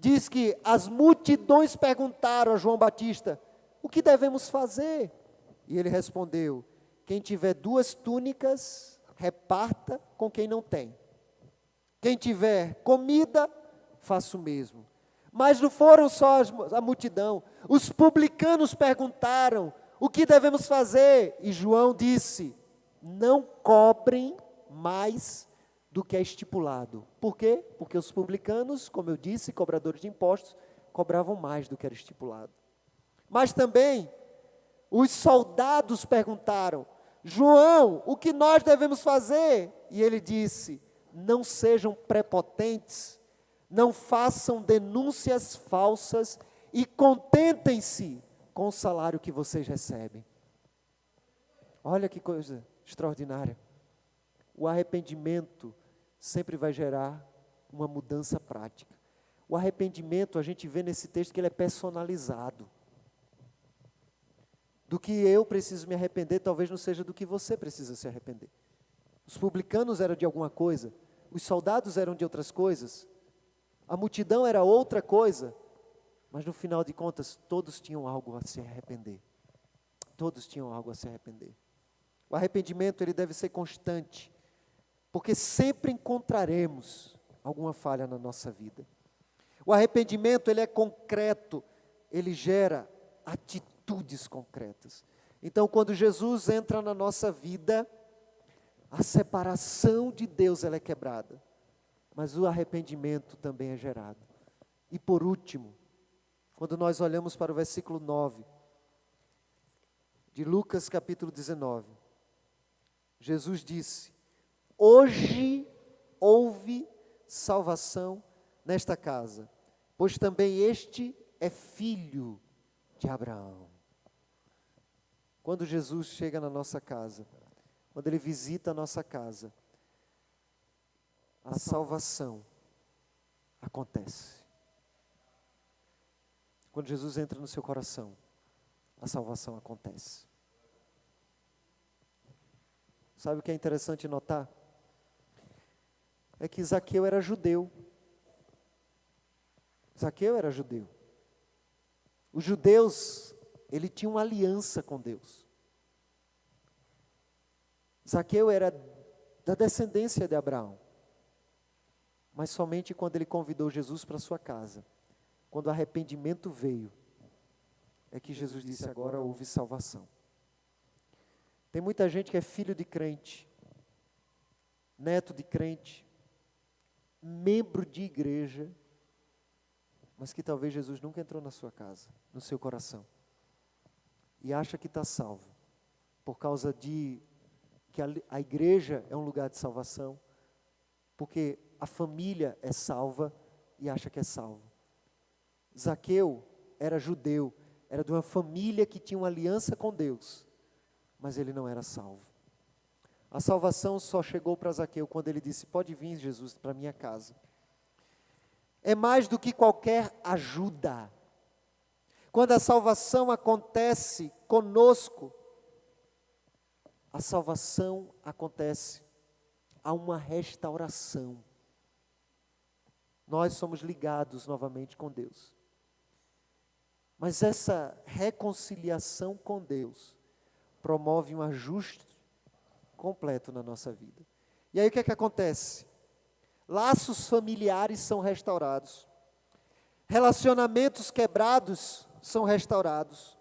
diz que as multidões perguntaram a João Batista: o que devemos fazer? E ele respondeu: quem tiver 2 túnicas, reparta com quem não tem. Quem tiver comida, faça o mesmo. Mas não foram só a multidão. Os publicanos perguntaram: o que devemos fazer? E João disse: não cobrem mais do que é estipulado. Por quê? Porque os publicanos, como eu disse, cobradores de impostos, cobravam mais do que era estipulado. Mas também os soldados perguntaram: João, o que nós devemos fazer? E ele disse: não sejam prepotentes, não façam denúncias falsas e contentem-se com o salário que vocês recebem. Olha que coisa extraordinária. O arrependimento sempre vai gerar uma mudança prática. O arrependimento, a gente vê nesse texto que ele é personalizado. Do que eu preciso me arrepender, talvez não seja do que você precisa se arrepender. Os publicanos eram de alguma coisa, os soldados eram de outras coisas, a multidão era outra coisa, mas no final de contas, todos tinham algo a se arrepender. Todos tinham algo a se arrepender. O arrependimento, ele deve ser constante, porque sempre encontraremos alguma falha na nossa vida. O arrependimento, ele é concreto, ele gera atitudes concretas. Então, quando Jesus entra na nossa vida, a separação de Deus, ela é quebrada, mas o arrependimento também é gerado. E por último, quando nós olhamos para o versículo 9, de Lucas capítulo 19, Jesus disse: hoje houve salvação nesta casa, pois também este é filho de Abraão. Quando Jesus chega na nossa casa, quando Ele visita a nossa casa, a salvação acontece. Quando Jesus entra no seu coração, a salvação acontece. Sabe o que é interessante notar? É que Zaqueu era judeu. Zaqueu era judeu. Os judeus, ele tinha uma aliança com Deus. Zaqueu era da descendência de Abraão. Mas somente quando ele convidou Jesus para sua casa, quando o arrependimento veio, é que Jesus disse: agora houve salvação. Tem muita gente que é filho de crente, neto de crente, membro de igreja, mas que talvez Jesus nunca entrou na sua casa, no seu coração, e acha que está salvo, por causa de que a igreja é um lugar de salvação, porque a família é salva e acha que é salvo. Zaqueu era judeu, era de uma família que tinha uma aliança com Deus, mas ele não era salvo. A salvação só chegou para Zaqueu quando ele disse: pode vir, Jesus, para minha casa. É mais do que qualquer ajuda. Quando a salvação acontece conosco, a salvação acontece, há uma restauração. Nós somos ligados novamente com Deus. Mas essa reconciliação com Deus promove um ajuste completo na nossa vida. E aí o que é que acontece? Laços familiares são restaurados. Relacionamentos quebrados são restaurados.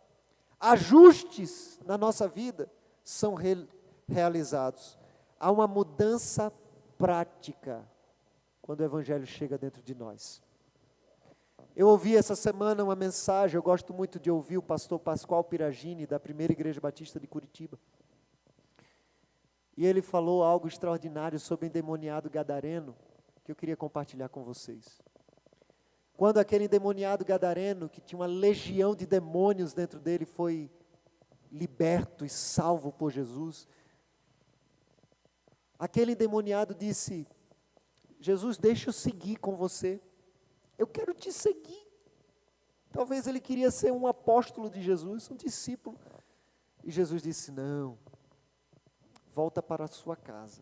Ajustes na nossa vida são realizados. Há uma mudança prática quando o Evangelho chega dentro de nós. Eu ouvi essa semana uma mensagem, eu gosto muito de ouvir o pastor Pascoal Piragini, da Primeira Igreja Batista de Curitiba. E ele falou algo extraordinário sobre o endemoniado gadareno, que eu queria compartilhar com vocês. Quando aquele endemoniado gadareno, que tinha uma legião de demônios dentro dele, foi liberto e salvo por Jesus, aquele endemoniado disse: Jesus, deixa eu seguir com você, eu quero te seguir. Talvez ele queria ser um apóstolo de Jesus, um discípulo. E Jesus disse: não, volta para a sua casa,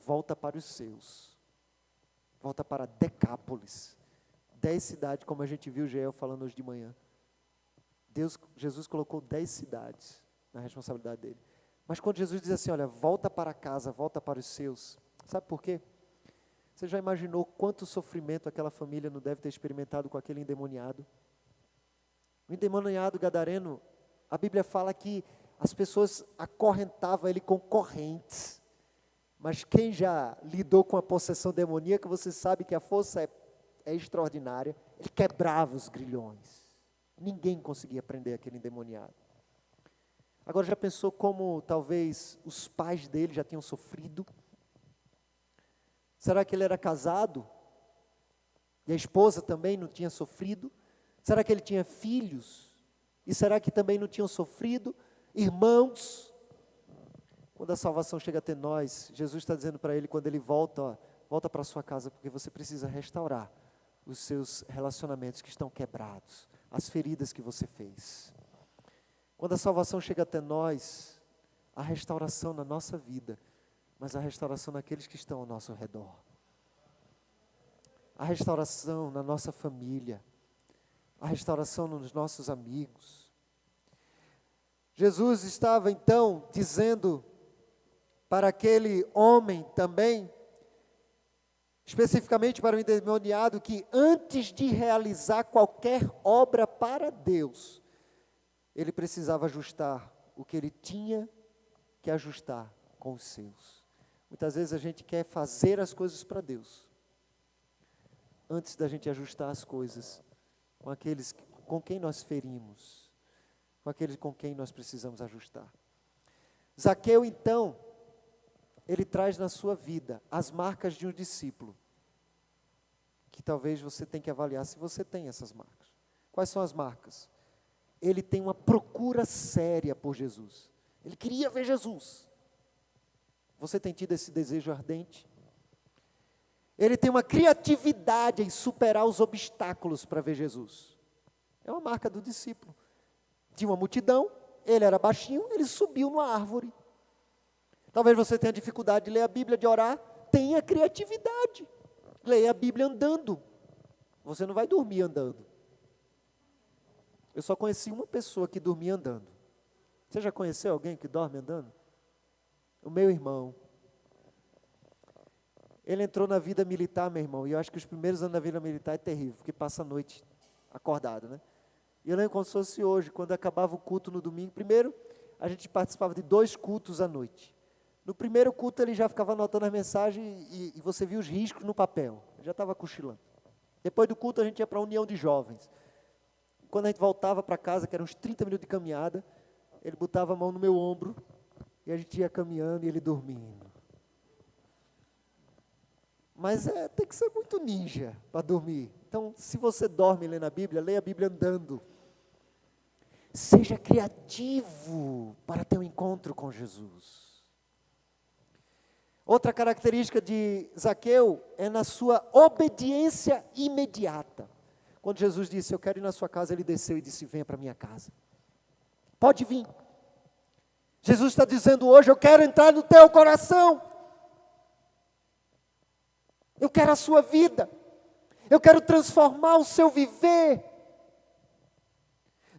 volta para os seus, volta para Decápolis, 10 cidades, como a gente viu o Geel falando hoje de manhã. Jesus colocou 10 cidades na responsabilidade dele. Mas quando Jesus diz assim: olha, volta para casa, volta para os seus, sabe por quê? Você já imaginou quanto sofrimento aquela família não deve ter experimentado com aquele endemoniado? O endemoniado gadareno, a Bíblia fala que as pessoas acorrentavam ele com correntes. Mas quem já lidou com a possessão demoníaca, você sabe que a força é extraordinária. Ele quebrava os grilhões. Ninguém conseguia prender aquele endemoniado. Agora já pensou como talvez os pais dele já tinham sofrido? Será que ele era casado? E a esposa também não tinha sofrido? Será que ele tinha filhos? E será que também não tinham sofrido? Irmãos? Quando a salvação chega até nós, Jesus está dizendo para ele, quando ele volta, ó, volta para a sua casa, porque você precisa restaurar os seus relacionamentos que estão quebrados, as feridas que você fez. Quando a salvação chega até nós, a restauração na nossa vida, mas a restauração naqueles que estão ao nosso redor. A restauração na nossa família, a restauração nos nossos amigos. Jesus estava então dizendo para aquele homem também, especificamente para o endemoniado, que antes de realizar qualquer obra para Deus, ele precisava ajustar o que ele tinha que ajustar com os seus. Muitas vezes a gente quer fazer as coisas para Deus, antes da gente ajustar as coisas com aqueles com quem nós ferimos, com aqueles com quem nós precisamos ajustar. Zaqueu, então, ele traz na sua vida as marcas de um discípulo, que talvez você tenha que avaliar se você tem essas marcas. Quais são as marcas? Ele tem uma procura séria por Jesus. Ele queria ver Jesus. Você tem tido esse desejo ardente? Ele tem uma criatividade em superar os obstáculos para ver Jesus. É uma marca do discípulo. Tinha uma multidão, ele era baixinho, ele subiu numa árvore. Talvez você tenha dificuldade de ler a Bíblia, de orar, tenha criatividade. Leia a Bíblia andando. Você não vai dormir andando. Eu só conheci uma pessoa que dormia andando. Você já conheceu alguém que dorme andando? O meu irmão. Ele entrou na vida militar, meu irmão, e eu acho que os primeiros anos da vida militar é terrível, porque passa a noite acordado, né? E eu lembro como se fosse hoje, quando acabava o culto no domingo. Primeiro, a gente participava de 2 cultos à noite. No primeiro culto ele já ficava anotando as mensagens e você via os riscos no papel. Eu já estava cochilando. Depois do culto a gente ia para a união de jovens. Quando a gente voltava para casa, que eram uns 30 minutos de caminhada, ele botava a mão no meu ombro e a gente ia caminhando e ele dormindo. Mas tem que ser muito ninja para dormir. Então, se você dorme lendo a Bíblia, leia a Bíblia andando. Seja criativo para ter um encontro com Jesus. Outra característica de Zaqueu é na sua obediência imediata. Quando Jesus disse, eu quero ir na sua casa, ele desceu e disse, venha para a minha casa. Pode vir. Jesus está dizendo hoje, eu quero entrar no teu coração. Eu quero a sua vida. Eu quero transformar o seu viver.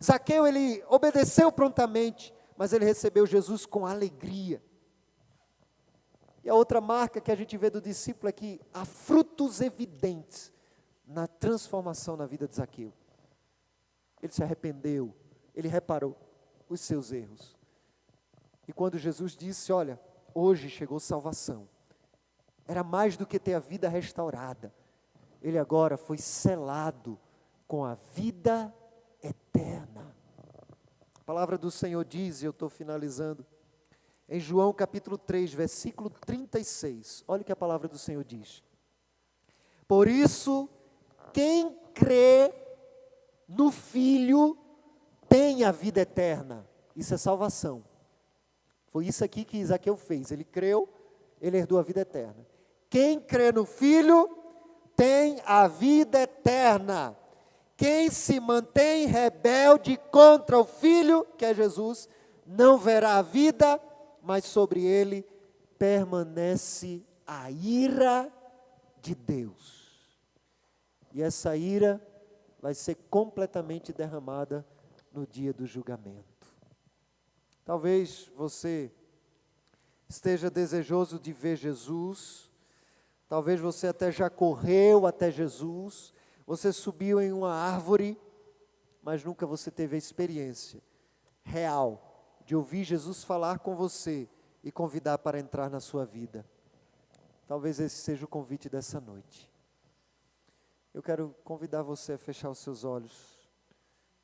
Zaqueu, ele obedeceu prontamente, mas ele recebeu Jesus com alegria. E a outra marca que a gente vê do discípulo é que há frutos evidentes na transformação na vida de Zaqueu. Ele se arrependeu, ele reparou os seus erros. E quando Jesus disse, olha, hoje chegou salvação, era mais do que ter a vida restaurada. Ele agora foi selado com a vida eterna. A palavra do Senhor diz, e eu estou finalizando, em João capítulo 3, versículo 36. Olha o que a palavra do Senhor diz. Por isso, quem crê no Filho tem a vida eterna. Isso é salvação. Foi isso aqui que Zaqueu fez. Ele creu, ele herdou a vida eterna. Quem crê no Filho tem a vida eterna. Quem se mantém rebelde contra o Filho, que é Jesus, não verá a vida, mas sobre ele permanece a ira de Deus. E essa ira vai ser completamente derramada no dia do julgamento. Talvez você esteja desejoso de ver Jesus, talvez você até já correu até Jesus, você subiu em uma árvore, mas nunca você teve a experiência real de ouvir Jesus falar com você e convidar para entrar na sua vida. Talvez esse seja o convite dessa noite. Eu quero convidar você a fechar os seus olhos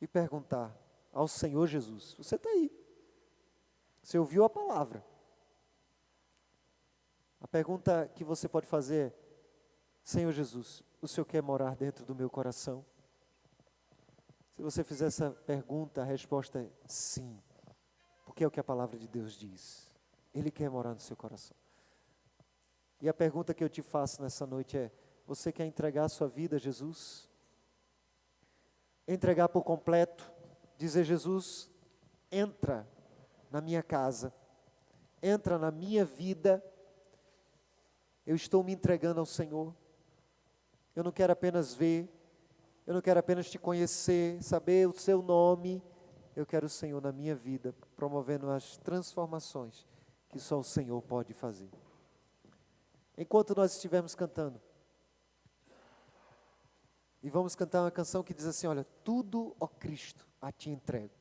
e perguntar ao Senhor Jesus, você está aí, você ouviu a palavra. A pergunta que você pode fazer é, Senhor Jesus, o Senhor quer morar dentro do meu coração? Se você fizer essa pergunta, a resposta é sim. Porque é o que a palavra de Deus diz. Ele quer morar no seu coração. E a pergunta que eu te faço nessa noite é, você quer entregar a sua vida a Jesus? Entregar por completo, dizer, Jesus, entra na minha casa, entra na minha vida. Eu estou me entregando ao Senhor. Eu não quero apenas ver, eu não quero apenas te conhecer, saber o seu nome. Eu quero o Senhor na minha vida, promovendo as transformações que só o Senhor pode fazer. Enquanto nós estivermos cantando, e vamos cantar uma canção que diz assim: olha, tudo, ó Cristo, a ti entrego.